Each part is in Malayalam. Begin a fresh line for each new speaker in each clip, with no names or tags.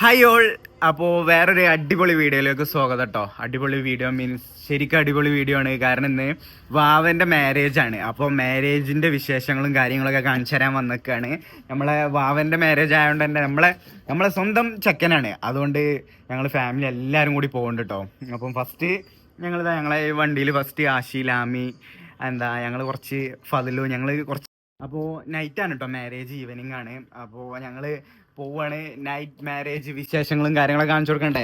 Hi all. അപ്പോൾ വേറൊരു അടിപൊളി വീഡിയോയിലേക്ക് സ്വാഗതം കേട്ടോ. അടിപൊളി വീഡിയോ മീൻസ് ശരിക്കും അടിപൊളി വീഡിയോ ആണ്. കാരണം ഇന്ന് വാവൻ്റെ മാരേജ് ആണ്. അപ്പോൾ മാരേജിൻ്റെ വിശേഷങ്ങളും കാര്യങ്ങളൊക്കെ കാണിച്ചു തരാൻ വന്നിക്കാണ്. നമ്മളെ വാവൻ്റെ മാരേജ് ആയതുകൊണ്ട് തന്നെ നമ്മളെ സ്വന്തം ചെക്കനാണ്. അതുകൊണ്ട് ഞങ്ങൾ ഫാമിലി എല്ലാവരും കൂടി പോകുന്നുണ്ട് കേട്ടോ. അപ്പം ഫസ്റ്റ് ഞങ്ങളെ വണ്ടിയിൽ ഫസ്റ്റ് ആഷി ലാമി ഞങ്ങൾ കുറച്ച് ഫതിലു ഞങ്ങൾ കുറച്ച്. അപ്പോൾ നൈറ്റാണ് കേട്ടോ, മാരേജ് ഈവനിങ് ആണ്. അപ്പോൾ ഞങ്ങൾ പോവാണ്. നൈറ്റ് മാരേജ് വിശേഷങ്ങളും കാര്യങ്ങളൊക്കെ കാണിച്ചു കൊടുക്കണ്ടേ?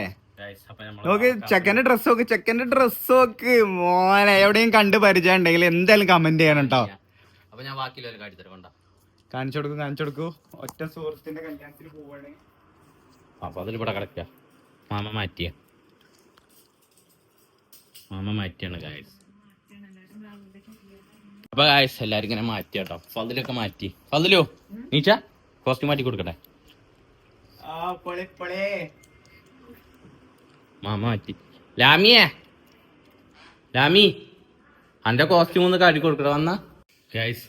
നോക്ക് ചെക്കൻ്റെ ഡ്രസ് നോക്ക് മോനെ. എവിടെയും കണ്ട് പരിചയം ഉണ്ടെങ്കിൽ എന്തായാലും കമന്റ് ചെയ്യണം കേട്ടോ. കാണിച്ചു കൊടുക്കൂ. ഒറ്റ സുഹൃത്തിന്റെ കല്യാണത്തിന് പോവാണ്.
അപ്പൊ അതിലിവിടെ കിടക്ക മാമ മാറ്റിയാണ് ഗായ്സ്. അപ്പൊ ഗായ്സ് എല്ലാരും ഇങ്ങനെ മാറ്റി കേട്ടോ. ഫതിലൊക്കെ മാറ്റി. ഫതിലോ നീച്ച കോസ്റ്റ്യൂം മാറ്റി കൊടുക്കട്ടെ. മാമ മാറ്റി. ലാമി അന്റെ കോസ്റ്റ്യൂം ഒന്ന് കാട്ടി കൊടുക്കട്ടെ. വന്ന ഗായ്സ്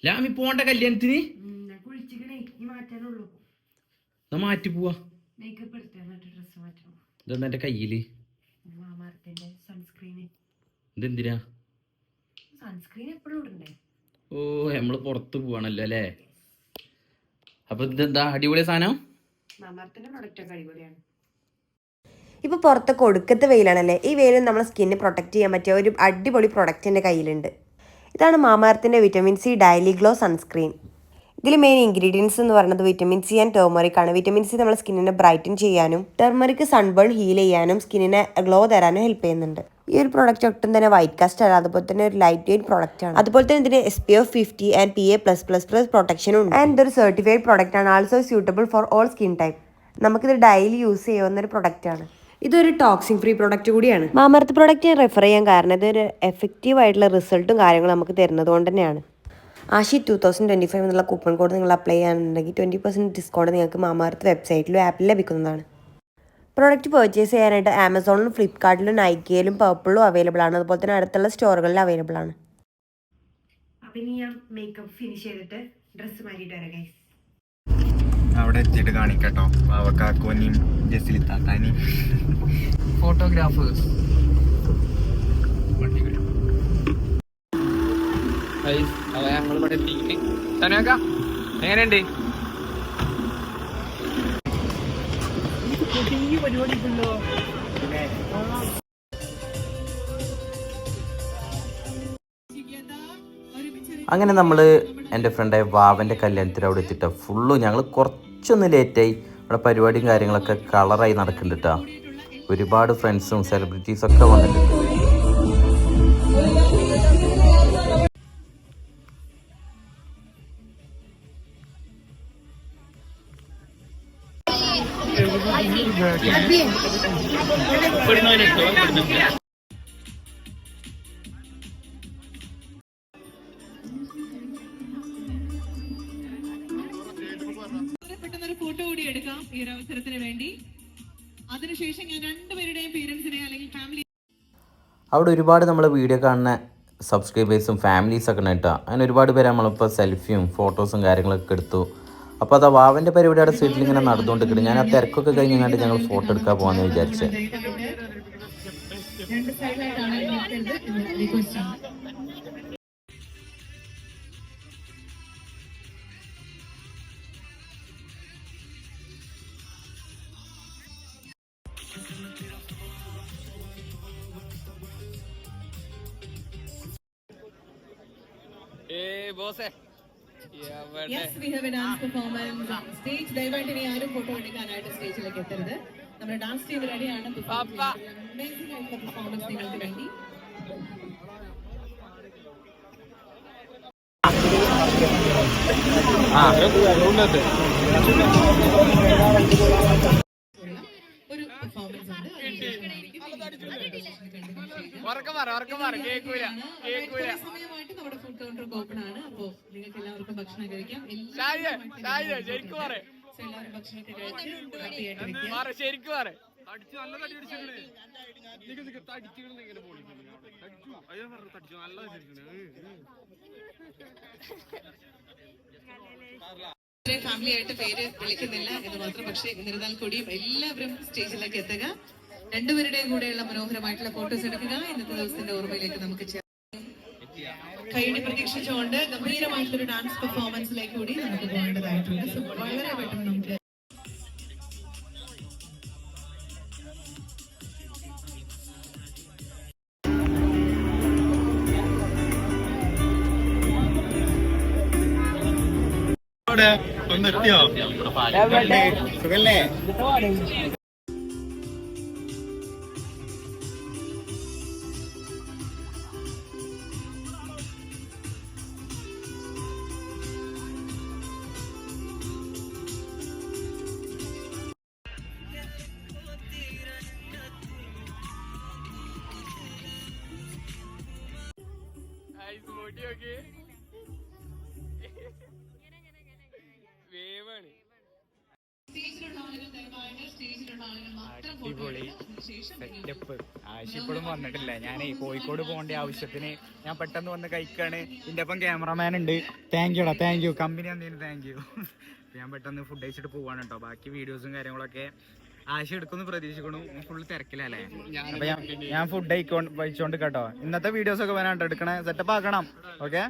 ലാമി പോണ്ട കല്യാണത്തിന് മാറ്റി പോവാ. ഇതെന്താ എന്റെ കയ്യില്? ഇതെന്തിനാ? ഓ നമ്മള് പുറത്ത് പോവാണല്ലോ അല്ലേ. അപ്പൊ ഇതെന്താ അടിപൊളി സാധനം?
ഇപ്പൊ പുറത്തൊക്കെ ഒടുക്കത്തെ വെയിലാണല്ലേ. ഈ വെയിലിൽ നമ്മളെ സ്കിന്നെ പ്രൊട്ടക്ട് ചെയ്യാൻ പറ്റിയ ഒരു അടിപൊളി പ്രൊഡക്റ്റ് എൻ്റെ കയ്യിലുണ്ട്. ഇതാണ് മാമാർത്തിൻ്റെ vitamin C daily glow sunscreen. ഇതിൽ മെയിൻ ഇൻഗ്രീഡിയൻസ് എന്ന് പറയുന്നത് വിറ്റമിൻ സി ആൻഡ് ടേർമറിക് ആണ്. വിറ്റമിൻ സി നമ്മുടെ സ്കിന്നിനെ ബ്രൈറ്റൻ ചെയ്യാനും ടേർമറിക് സൺബേൺ ഹീൽ ചെയ്യാനും സ്കിന്നിനെ ഗ്ലോ തരാനും ഹെൽപ്പ് ചെയ്യുന്നുണ്ട്. ഈ ഒരു പ്രോഡക്റ്റ് ഒട്ടും തന്നെ വൈറ്റ് കാസ്റ്റ് അല്ല, അതുപോലെ തന്നെ ഒരു ലൈറ്റ് വെയിറ്റ് പ്രോഡക്റ്റ് ആണ്. അതുപോലെ തന്നെ ഇതിന് SPF 50 ആൻഡ് PA+++ പ്രൊട്ടക്ഷനും ഉണ്ട്. ആൻഡ് ഇതൊരു സർട്ടിഫൈഡ് പ്രോഡക്റ്റ് ആണ്. Also suitable for all skin type. നമുക്കിത് ഡെയിലി യൂസ് ചെയ്യാവുന്ന ഒരു പ്രൊഡക്റ്റ് ആണ്. ഇതൊരു ടോക്സിൻ ഫ്രീ പ്രോഡക്റ്റ് കൂടിയാണ്. മാമർത്ത് പ്രോഡക്റ്റ് ഞാൻ റെഫർ ചെയ്യാൻ കാരണം ഇതൊരു എഫക്റ്റീവ് ആയിട്ടുള്ള റിസൾട്ടും കാര്യങ്ങളും നമുക്ക് തരുന്നത് കൊണ്ട് തന്നെയാണ്. ആഷി 2025 എന്നുള്ള കൂപ്പൺ കോഡ് നിങ്ങൾ അപ്ലൈ ചെയ്യാനുണ്ടെങ്കിൽ 20% ഡിസ്കൗണ്ട് നിങ്ങൾക്ക് മാമാർത്ത് വെബ്സൈറ്റിലും ആപ്പിലും ലഭിക്കുന്നതാണ്. പ്രോഡക്റ്റ് പർച്ചേസ് ചെയ്യാനായിട്ട് ആമസോണിലും ഫ്ലിപ്കാർട്ടിലും നൈക്കയിലും പർപ്പിളും അവൈലബിൾ ആണ്. അതുപോലെ തന്നെ അടുത്തുള്ള സ്റ്റോറുകളിൽ അവൈലബിൾ ആണ്. അപ്പം ഇനി ഞാൻ മേക്കപ്പ് ഫിനിഷ് ചെയ്തിട്ട് ഡ്രസ്സ് മാറ്റിയിട്ട് വരാം ഗൈസ്.
അവിടെ എത്തിയിട്ട് കാണിക്കട്ടോ പാവക്കാക്കോനെയും ജസിലിത്താത്താനെയും ഫോട്ടോഗ്രാഫേഴ്സ്.
ഞങ്ങളിവിടെ എത്തിയിട്ട് എങ്ങനെയുണ്ട്? അങ്ങനെ നമ്മൾ എൻ്റെ ഫ്രണ്ടായ വാവൻ്റെ കല്യാണത്തിൽ അവിടെ എത്തിയിട്ട ഫുള്ള് ഞങ്ങൾ കുറച്ചൊന്ന് ലേറ്റായി. അവിടെ പരിപാടിയും കാര്യങ്ങളൊക്കെ കളറായി നടക്കുന്നുണ്ട് കേട്ടോ. ഒരുപാട് ഫ്രണ്ട്സും സെലിബ്രിറ്റീസൊക്കെ വന്നിട്ടുണ്ട്.
പെട്ടെന്നൊരു ഫോട്ടോ കൂടി എടുക്കാം ഈ ഒരു അവസരത്തിന് വേണ്ടി. അതിനുശേഷം ഞാൻ രണ്ടുപേരുടെയും പേരൻസിനെ അല്ലെങ്കിൽ ഫാമിലി
അവിടെ ഒരുപാട് നമ്മളെ വീഡിയോ കാണുന്ന സബ്സ്ക്രൈബേഴ്സും ഫാമിലീസൊക്കെ ഉണ്ട് കേട്ടോ. അങ്ങനെ ഒരുപാട് പേര് നമ്മളിപ്പോൾ സെൽഫിയും ഫോട്ടോസും കാര്യങ്ങളൊക്കെ എടുത്തു. അപ്പോൾ അത് വാവൻ്റെ പരിപാടിയുടെ സൈഡിൽ ഇങ്ങനെ നടന്നുകൊണ്ടിരിക്കുന്നത്. ഞാൻ ആ തിരക്കൊക്കെ കഴിഞ്ഞാണ്ട് ഞങ്ങൾ ഫോട്ടോ എടുക്കാൻ പോകാമെന്ന് വിചാരിച്ചത്.
Yes, we have a dance performance on stage. ദയവായിട്ട് ഇനി ആരും ഫോട്ടോ എടുക്കാനായിട്ട് സ്റ്റേജിലേക്ക് എത്തരുത്. നമ്മുടെ ഡാൻസ് ടീം റെഡിയാണ്. അമേസിംഗ് ആയിട്ടുള്ള പെർഫോമൻസ് നിങ്ങൾക്ക് വേണ്ടി. ഒരു പെർഫോമൻസ് ഉണ്ട്. സമയമായിട്ട് നമ്മുടെ ഫുഡ് കൗണ്ടർ ഓപ്പൺ ആണ്. അപ്പോൾ നിങ്ങൾക്ക് എല്ലാവർക്കും ഭക്ഷണം കഴിക്കാം. എല്ലാവരും ഭക്ഷണമൊക്കെ കഴിച്ച് ഹാപ്പിയായിട്ടിരിക്കുക. ഫാമിലി ആയിട്ട് പേര് വിളിക്കുന്നില്ല എന്ന് മാത്രം. പക്ഷേ എന്നിരുന്നാൽ കൂടിയും എല്ലാവരും സ്റ്റേജിലേക്ക് എത്തുക. രണ്ടുപേരുടെയും കൂടെയുള്ള മനോഹരമായിട്ടുള്ള ഫോട്ടോസ് എടുക്കുക. ഇന്നത്തെ ദിവസത്തിന്റെ ഓർമ്മയിലേക്ക് നമുക്ക് കൈയ്യടി പ്രതീക്ഷിച്ചുകൊണ്ട് ഗംഭീരമായിട്ടൊരു ഡാൻസ് പെർഫോമൻസിലേക്ക് കൂടി നമുക്ക് പോകേണ്ടതായിട്ടുണ്ട്. സോ വളരെ പെട്ടെന്ന് നമുക്ക്
സുഖല്ലേ? അടിപൊളി സെറ്റപ്പ്. ആശിപ്പോഴും വന്നിട്ടില്ല. ഞാൻ കോഴിക്കോട് പോകേണ്ട ആവശ്യത്തിന് ഞാൻ പെട്ടെന്ന് വന്ന് കഴിക്കാണ്. ഇതിന്റെ ഒപ്പം ക്യാമറമാൻ ഉണ്ട്. താങ്ക് യുടാ, താങ്ക് യു. കമ്പനി വന്നതിന് താങ്ക് യു. ഞാൻ പെട്ടെന്ന് ഫുഡ് കഴിച്ചിട്ട് പോവാണ് കേട്ടോ. ബാക്കി വീഡിയോസും കാര്യങ്ങളൊക്കെ ആശി എടുക്കുന്നു പ്രതീക്ഷിക്കണു. ഫുള്ള് തിരക്കിലല്ലേ? അപ്പൊ ഞാൻ ഫുഡ് കഴിച്ചോണ്ട് കേട്ടോ. ഇന്നത്തെ വീഡിയോസ് ഒക്കെ വരാണ്ട് എടുക്കണേ, സെറ്റപ്പ് ആക്കണം. ഓക്കെ.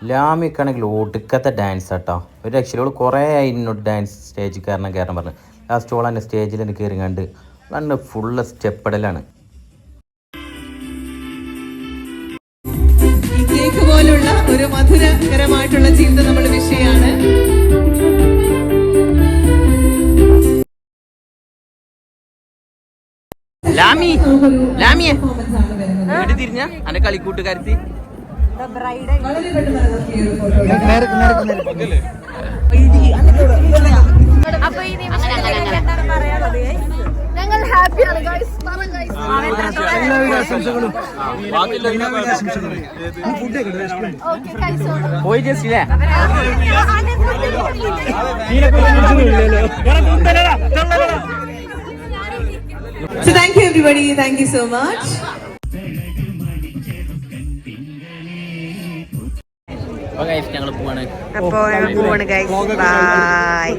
ലാമിക്കാണെങ്കിൽ ഒടുക്കത്തെ ഡാൻസ് കേട്ടോ. ഒരു രക്ഷയിലോട് കുറേ ആയി എന്നോട് ഡാൻസ് സ്റ്റേജിൽ കയറണം പറഞ്ഞു. ലാസ്റ്റ് ഓൾ തന്നെ സ്റ്റേജിൽ തന്നെ കയറി കണ്ട് നല്ല ഫുള്ള് സ്റ്റെപ്പിടലാണ്.
കേക്ക് പോലുള്ള ഒരു മധുരകരമായിട്ടുള്ള ജീവിതം നമ്മൾ വിഷയാണ്.
തിരിഞ്ഞ അന്റെ കളിക്കൂട്ടുകാരത്തി
വളരെ പെട്ടെന്ന്
അപ്പൊ ഈ നിമിഷം എന്താണ് പറയാനുള്ളത്? ഞങ്ങൾ ഹാപ്പിയാണ് ഗൈസ്.
പോയി ജസ്റ്റില്ലേ?
So thank you everybody. Thank you so much.
ഞങ്ങൾ പോവാണ്.
അപ്പോൾ ഞങ്ങൾ പോവാണ് ഗൈസ്. ബൈ.